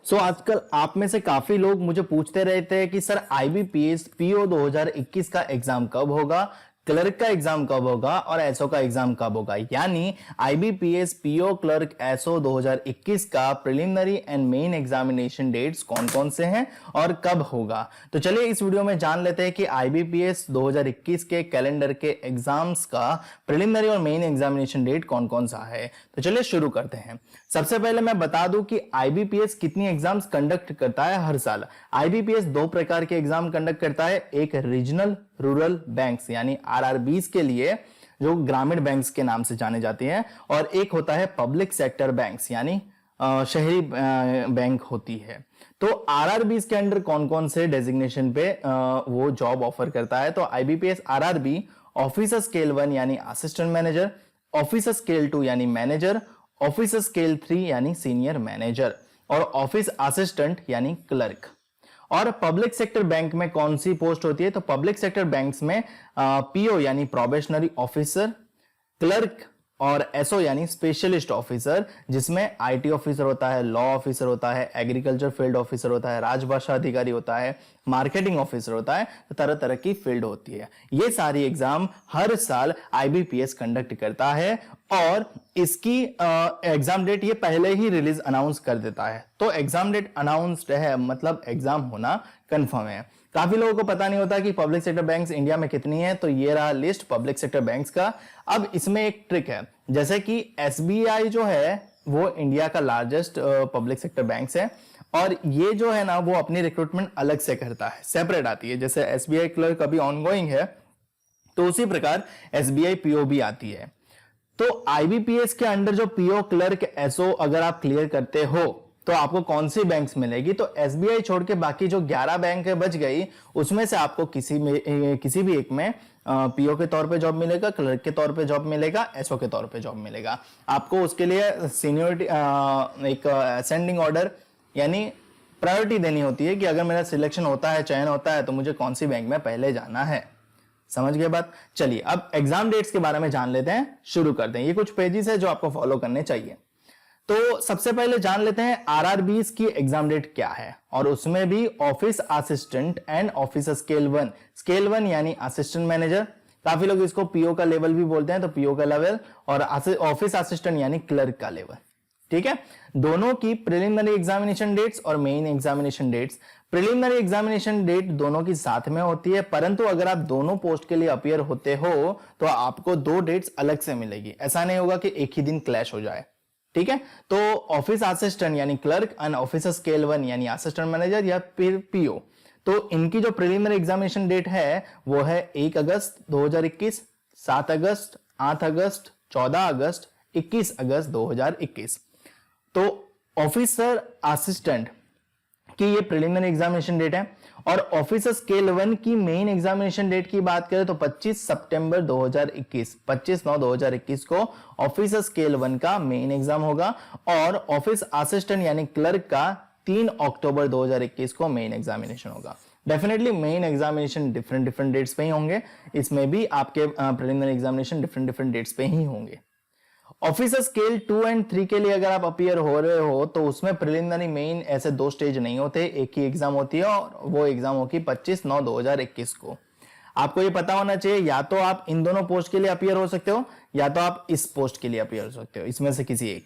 आजकल आप में से काफी लोग मुझे पूछते रहते हैं कि सर आईबीपीएस पीओ 2021 का एग्जाम कब होगा, क्लर्क का एग्जाम कब होगा और एसओ का एग्जाम कब होगा। यानी आईबीपीएस पीओ क्लर्क एसओ 2021 का preliminary and main examination dates कौन कौन से हैं और कब होगा। तो चलिए इस वीडियो में जान लेते हैं कि आईबीपीएस 2021 के कैलेंडर के एग्जाम्स का प्रिलिमिनरी और मेन एग्जामिनेशन डेट कौन कौन सा है। तो चलिए शुरू करते हैं। सबसे पहले मैं बता दूं कि आईबीपीएस कितनी एग्जाम्स कंडक्ट करता है हर साल। आईबीपीएस दो प्रकार के एग्जाम कंडक्ट करता है, एक रीजनल रूरल बैंक्स यानी आरआरबीज के लिए जो ग्रामीण बैंक्स के नाम से जाने जाती हैं, और एक होता है पब्लिक सेक्टर बैंक्स यानी शहरी बैंक होती है। तो आरआरबीज के अंडर कौन कौन से डेजिग्नेशन पे वो जॉब ऑफर करता है। तो आईबीपीएस आरआरबी ऑफिसर स्केल 1 यानी असिस्टेंट मैनेजर, ऑफिसर स्केल 2 यानी मैनेजर, ऑफिसर स्केल 3 यानी सीनियर मैनेजर और ऑफिस असिस्टेंट यानी क्लर्क। और पब्लिक सेक्टर बैंक में कौन सी पोस्ट होती है। तो पब्लिक सेक्टर बैंक्स में पीओ यानी प्रोबेशनरी ऑफिसर, क्लर्क और एसओ यानी स्पेशलिस्ट ऑफिसर, जिसमें आईटी ऑफिसर होता है, लॉ ऑफिसर होता है, एग्रीकल्चर फील्ड ऑफिसर होता है, राजभाषा अधिकारी होता है, मार्केटिंग ऑफिसर होता है। तो तरह तरह की फील्ड होती है। ये सारी एग्जाम हर साल आईबीपीएस कंडक्ट करता है और इसकी एग्जाम डेट ये पहले ही रिलीज अनाउंस कर देता है। तो एग्जाम डेट अनाउंस्ड है मतलब एग्जाम होना कंफर्म है। काफी लोगों को पता नहीं होता कि पब्लिक सेक्टर बैंक्स इंडिया में कितनी है। तो ये रहा लिस्ट पब्लिक सेक्टर बैंक्स का। अब इसमें एक ट्रिक है, जैसे कि एसबीआई जो है वो इंडिया का लार्जेस्ट पब्लिक सेक्टर बैंक्स है और ये जो है ना वो अपनी रिक्रूटमेंट अलग से करता है, सेपरेट आती है। जैसे एसबीआई क्लर्क अभी ऑनगोइंग है तो उसी प्रकार एसबीआई पीओ भी आती है। तो आईबीपीएस के अंडर जो पीओ क्लर्क एसओ अगर आप क्लियर करते हो तो आपको कौन सी बैंक्स मिलेगी। तो एसबीआई छोड़ के बाकी जो 11 बैंक बच गई उसमें से आपको किसी भी एक में पीओ के तौर पे जॉब मिलेगा, क्लर्क के तौर पे जॉब मिलेगा, एसओ के तौर पे जॉब मिलेगा। आपको उसके लिए सीनियरिटी एक असेंडिंग ऑर्डर यानी प्रायोरिटी देनी होती है कि अगर मेरा सिलेक्शन होता है, चयन होता है, तो मुझे कौन सी बैंक में पहले जाना है। समझ गए बात। चलिए अब एग्जाम डेट्स के बारे में जान लेते हैं, शुरू करते हैं। ये कुछ पेजेस है जो आपको फॉलो करने चाहिए। तो सबसे पहले जान लेते हैं आरआरबीज की एग्जाम डेट क्या है, और उसमें भी office assistant and officer scale 1 यानी असिस्टेंट मैनेजर। काफी लोग इसको पीओ का लेवल भी बोलते हैं, तो पीओ का लेवल और ऑफिस असिस्टेंट यानी क्लर्क का लेवल। ठीक है, दोनों की प्रिलिमिनरी एग्जामिनेशन डेट्स और main examination dates. Preliminary examination date दोनों की साथ में होती है, परंतु अगर आप दोनों पोस्ट के लिए अपीयर होते हो तो आपको दो डेट्स अलग से मिलेगी। ऐसा नहीं होगा कि एक ही दिन क्लैश हो जाए। ठीक है, तो ऑफिस असिस्टेंट यानी क्लर्क एंड ऑफिसर स्केल 1 यानी असिस्टेंट मैनेजर या फिर पीओ, तो इनकी जो प्रिलिमिनरी एग्जामिनेशन डेट है वो है 1 अगस्त 2021, 7 अगस्त, 8 अगस्त, 14 अगस्त, 21 अगस्त 2021। तो ऑफिसर असिस्टेंट की ये प्रिलिमिनरी एग्जामिनेशन डेट है। और ऑफिसर स्केल 1 की मेन एग्जामिनेशन डेट की बात करें तो 25 सितंबर 2021, 25/9/2021 को ऑफिसर स्केल 1 का मेन एग्जाम होगा और ऑफिस असिस्टेंट यानी क्लर्क का 3 अक्टूबर 2021 को मेन एग्जामिनेशन होगा। Definitely main examination different dates पे ही होंगे, इसमें भी आपके प्रिलिमिनरी एग्जामिनेशन डिफरेंट डेट्स पे ही होंगे। ऑफिसर स्केल 2 एंड 3 के लिए अगर आप अपीयर हो रहे हो तो उसमें प्रिलिमिनरी मेन ऐसे दो स्टेज नहीं होते, एक ही एग्जाम होती है और वो एग्जाम होगी 25/9/2021 को। आपको ये पता होना चाहिए, या तो आप इन दोनों पोस्ट के लिए अपीयर हो सकते हो या तो आप इस पोस्ट के लिए अपीयर हो सकते हो, इसमें से किसी एक।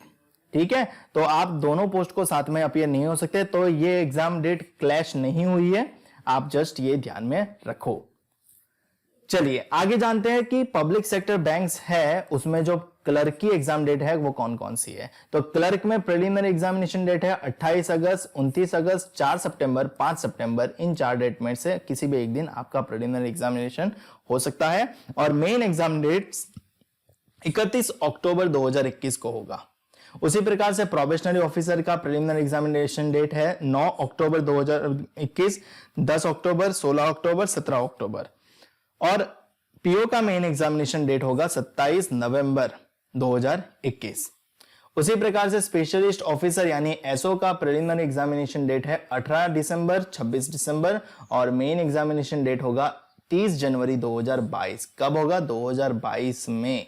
ठीक है, तो आप दोनों पोस्ट को साथ में अपीयर नहीं हो सकते। तो ये एग्जाम डेट क्लैश नहीं हुई है, आप जस्ट ये ध्यान में रखो। चलिए आगे जानते हैं कि पब्लिक सेक्टर बैंक्स है उसमें जो क्लर्क की एग्जाम डेट है वो कौन कौन सी है। तो क्लर्क में प्रिलिमिनरी एग्जामिनेशन डेट है 28 अगस्त, 29 अगस्त, 4 सितंबर, 5 सितंबर। इन 4 डेट में से किसी भी एक दिन आपका प्रिलिमिनरी एग्जामिनेशन हो सकता है। और मेन एग्जाम डेट 31 अक्टूबर 2021 को होगा। उसी प्रकार से प्रोबेशनरी ऑफिसर का प्रिलिमिनरी एग्जामिनेशन डेट है 9 अक्टूबर 2021, 10 अक्टूबर, 16 अक्टूबर, 17 अक्टूबर। और पीओ का मेन एग्जामिनेशन डेट होगा 27 नवंबर 2021। उसी प्रकार से स्पेशलिस्ट ऑफिसर यानी एसओ का प्रिलिमिनरी एग्जामिनेशन डेट है 18 दिसंबर, 26 दिसंबर और मेन एग्जामिनेशन डेट होगा 30 जनवरी 2022। कब होगा? 2022 में।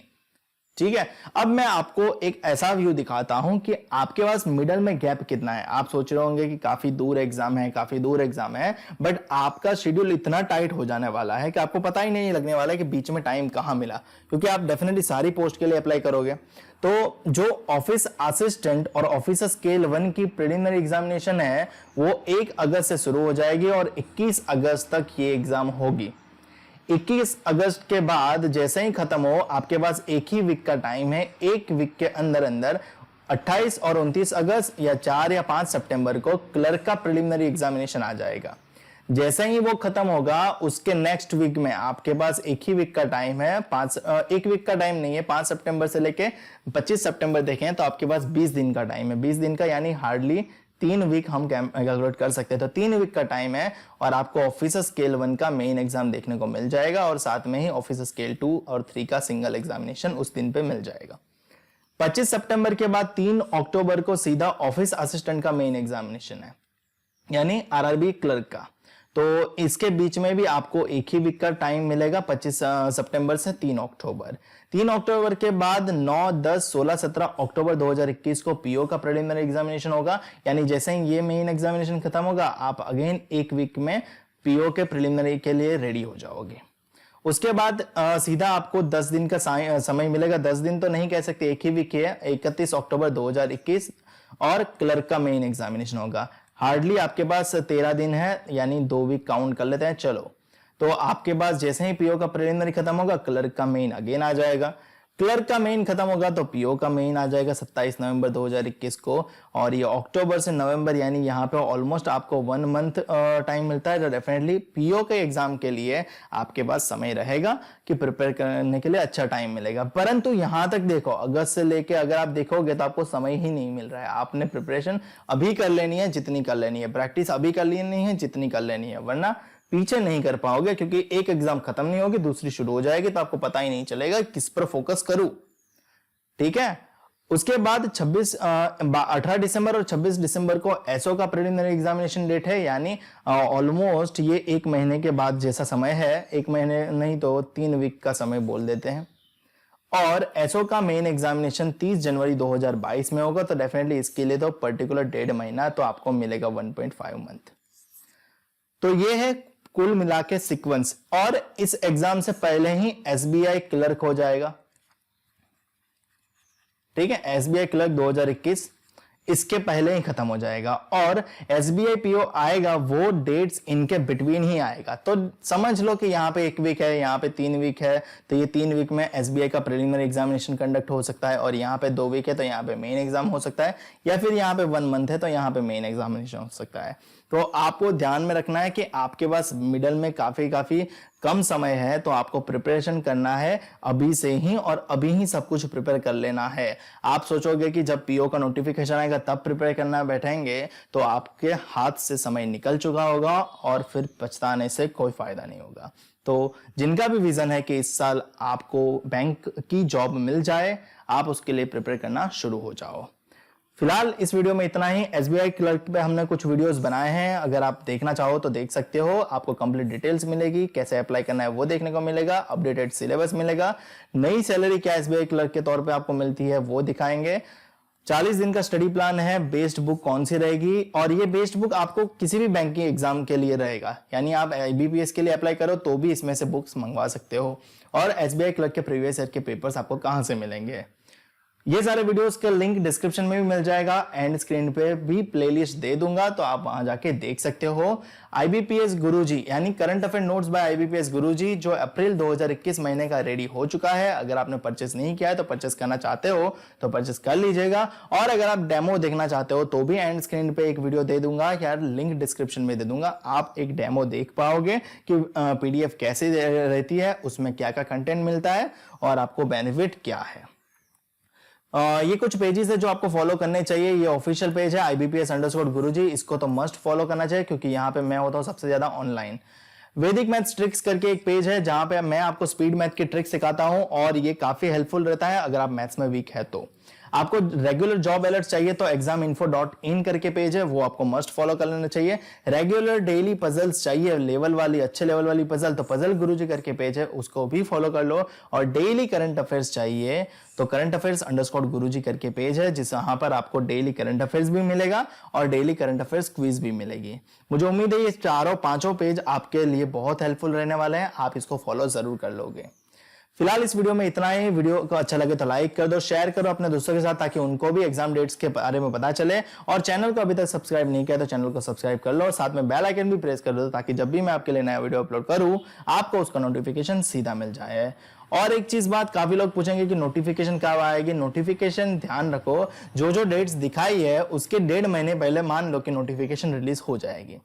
ठीक है। अब मैं आपको एक ऐसा व्यू दिखाता हूं कि आपके पास मिडल में गैप कितना है। आप सोच रहे होंगे कि काफी दूर एग्जाम है, काफी दूर एग्जाम है, बट आपका शेड्यूल इतना टाइट हो जाने वाला है कि आपको पता ही नहीं लगने वाला है कि बीच में टाइम कहां मिला, क्योंकि आप डेफिनेटली सारी पोस्ट के लिए अप्लाई करोगे। तो जो ऑफिस असिस्टेंट और ऑफिस स्केल 1 की प्रिलिमिनरी एग्जामिनेशन है वो 1 अगस्त से शुरू हो जाएगी और 21 अगस्त तक ये एग्जाम होगी। 21 अगस्त के बाद जैसे ही खत्म हो, आपके पास एक ही वीक का टाइम है। एक वीक के अंदर अंदर 28 और 29 अगस्त या 4 या 5 सितंबर को क्लर्क का प्रिलिमिनरी एग्जामिनेशन आ जाएगा। जैसे ही वो खत्म होगा उसके नेक्स्ट वीक में आपके पास एक ही वीक का टाइम है। एक वीक का टाइम नहीं है, 5 सितंबर से लेके 25 सितंबर देखें तो आपके पास 20 दिन का टाइम है। 20 दिन का यानी हार्डली 3 वीक हम कैलकुलेट कर सकते हैं। तो 3 वीक का टाइम है और आपको ऑफिसर स्केल 1 का मेन एग्जाम देखने को मिल जाएगा और साथ में ही ऑफिसर स्केल 2 और 3 का सिंगल एग्जामिनेशन उस दिन पे मिल जाएगा। 25 सितंबर के बाद 3 अक्टूबर को सीधा ऑफिस असिस्टेंट का मेन एग्जामिनेशन है, यानी आरआरबी क्लर्क का। तो इसके बीच में भी आपको एक ही वीक का टाइम मिलेगा, 25 सितंबर से 3 अक्टूबर। 3 अक्टूबर के बाद 9, 10, 16, 17 अक्टूबर 2021 को पीओ का प्रिलिमिनरी एग्जामिनेशन होगा। यानी जैसे ही ये मेन एग्जामिनेशन खत्म होगा आप अगेन एक वीक में पीओ के प्रिलिमिनरी के लिए रेडी हो जाओगे। उसके बाद सीधा आपको 10 दिन का समय मिलेगा। 10 दिन तो नहीं कह सकते, एक ही वीक है, 31 अक्टूबर 2021 और क्लर्क का मेन एग्जामिनेशन होगा। हार्डली आपके पास 13 दिन है, यानी 2 वीक काउंट कर लेते हैं। चलो, तो आपके पास जैसे ही पीओ का प्रिलिमिनरी खत्म होगा क्लर्क का मेन अगेन आ जाएगा। क्लर्क का मेन खत्म होगा तो पीओ का मेन आ जाएगा 27 नवंबर 2021 को। और ये अक्टूबर से नवंबर यानी यहाँ पे ऑलमोस्ट आपको 1 मंथ टाइम मिलता है। तो डेफिनेटली पीओ के एग्जाम के लिए आपके पास समय रहेगा कि प्रिपेयर करने के लिए अच्छा टाइम मिलेगा। परंतु यहाँ तक देखो, अगस्त से लेके अगर आप देखोगे तो आपको समय ही नहीं मिल रहा है। आपने प्रिपरेशन अभी कर लेनी है जितनी कर लेनी है, प्रैक्टिस अभी कर लेनी है जितनी कर लेनी है, वरना पीछे नहीं कर पाओगे, क्योंकि एक एग्जाम खत्म नहीं होगी दूसरी शुरू हो जाएगी तो आपको पता ही नहीं चलेगा किस पर फोकस करूं। ठीक है। उसके बाद 18 दिसंबर और 26 दिसंबर को एसओ का प्रिलिमिनरी एग्जामिनेशन डेट है, यानी ऑलमोस्ट ये 1 महीने के बाद जैसा समय है, 1 महीने नहीं तो 3 वीक का समय बोल देते हैं। और एसओ का मेन एग्जामिनेशन 30 जनवरी 2022 में होगा। तो डेफिनेटली इसके लिए तो पर्टिकुलर 1.5 महीना तो आपको मिलेगा, 1.5 मंथ। तो ये है कुल मिला के सीक्वेंस। और इस एग्जाम से पहले ही एसबीआई क्लर्क हो जाएगा। ठीक है, एसबीआई क्लर्क 2021 इसके पहले ही खत्म हो जाएगा। और एसबीआई पीओ आएगा वो डेट्स इनके बिटवीन ही आएगा। तो समझ लो कि यहाँ पे 1 वीक है, यहाँ पे 3 वीक है, तो ये 3 वीक में एसबीआई का प्रिलिमिनरी एग्जामिनेशन कंडक्ट हो सकता है। और यहाँ पे 2 वीक है तो यहाँ पे मेन एग्जाम हो सकता है, या फिर यहाँ पे 1 मंथ है तो यहाँ पे मेन एग्जामिनेशन हो सकता है। तो आपको ध्यान में रखना है कि आपके पास मिडल में काफी कम समय है, तो आपको प्रिपरेशन करना है अभी से ही और अभी ही सब कुछ प्रिपेयर कर लेना है। आप सोचोगे कि जब पीओ का नोटिफिकेशन आएगा तब प्रिपेयर करना बैठेंगे तो आपके हाथ से समय निकल चुका होगा और फिर पछताने से कोई फायदा नहीं होगा। तो जिनका भी विजन है कि इस साल आपको बैंक की जॉब मिल जाए, आप उसके लिए प्रिपेयर करना शुरू हो जाओ। फिलहाल इस वीडियो में इतना ही। एसबीआई क्लर्क पे हमने कुछ वीडियोस बनाए हैं, अगर आप देखना चाहो तो देख सकते हो। आपको कंप्लीट डिटेल्स मिलेगी, कैसे अप्लाई करना है वो देखने को मिलेगा, अपडेटेड सिलेबस मिलेगा, नई सैलरी क्या एसबीआई क्लर्क के तौर पे आपको मिलती है वो दिखाएंगे। 40 दिन का स्टडी प्लान है, बेस्ड बुक कौन सी रहेगी, और ये बेस्ड बुक आपको किसी भी बैंकिंग एग्जाम के लिए रहेगा, यानी आप आईबीपीएस के लिए अप्लाई करो तो भी इसमें से बुक्स मंगवा सकते हो। और एसबीआई क्लर्क के प्रीवियस ईयर के पेपर्स आपको कहां से मिलेंगे, ये सारे वीडियोस का लिंक डिस्क्रिप्शन में भी मिल जाएगा, एंड स्क्रीन पे भी प्लेलिस्ट दे दूंगा तो आप वहां जाके देख सकते हो। आईबीपीएस गुरुजी यानी current affair notes by IBPS Guruji जो अप्रैल 2021 महीने का रेडी हो चुका है। अगर आपने परचेस नहीं किया है तो परचेस करना चाहते हो तो परचेस कर लीजिएगा। और अगर आप डेमो देखना चाहते हो तो भी एंड स्क्रीन पे एक वीडियो दे दूंगा, यार लिंक डिस्क्रिप्शन में दे दूंगा, आप एक डेमो देख पाओगे कि पीडीएफ कैसे रहती है, उसमें क्या क्या कंटेंट मिलता है और आपको बेनिफिट क्या है। ये कुछ पेजेस है जो आपको फॉलो करने चाहिए। ये ऑफिशियल पेज है IBPS_गुरुजी, इसको तो मस्ट फॉलो करना चाहिए क्योंकि यहाँ पे मैं होता हूँ सबसे ज्यादा ऑनलाइन। वैदिक मैथ्स ट्रिक्स करके एक पेज है जहां पे मैं आपको स्पीड मैथ की ट्रिक्स सिखाता हूं और ये काफी हेल्पफुल रहता है अगर आप मैथ्स में वीक है तो। आपको रेगुलर जॉब अलर्ट चाहिए तो examinfo.in करके पेज है, वो आपको मस्ट फॉलो कर लेना चाहिए। रेगुलर डेली पजल्स चाहिए, लेवल वाली, अच्छे लेवल वाली पजल, तो पजल गुरुजी करके पेज है, उसको भी फॉलो कर लो। और डेली करंट अफेयर्स चाहिए तो करंट अफेयर्स अंडरस्कोर गुरुजी करके पेज है, जिस यहाँ पर आपको डेली करंट अफेयर्स भी मिलेगा और डेली करंट अफेयर्स क्विज भी मिलेगी। मुझे उम्मीद है ये चारों पांचों पेज आपके लिए बहुत हेल्पफुल रहने वाले हैं, आप इसको फॉलो जरूर कर लोगे। फिलहाल इस वीडियो में इतना ही। वीडियो को अच्छा लगे तो लाइक कर दो, शेयर करो अपने दोस्तों के साथ, ताकि उनको भी एग्जाम डेट्स के बारे में पता चले। और चैनल को अभी तक सब्सक्राइब नहीं किया तो चैनल को सब्सक्राइब कर लो और साथ में बेल आइकन भी प्रेस कर दो, ताकि जब भी मैं आपके लिए नया वीडियो अपलोड करूं आपको उसका नोटिफिकेशन सीधा मिल जाए। और एक चीज बात, काफी लोग पूछेंगे कि नोटिफिकेशन कब आएगी। नोटिफिकेशन ध्यान रखो, जो जो डेट्स दिखाई है उसके 1.5 महीने पहले मान लो कि नोटिफिकेशन रिलीज हो जाएगी।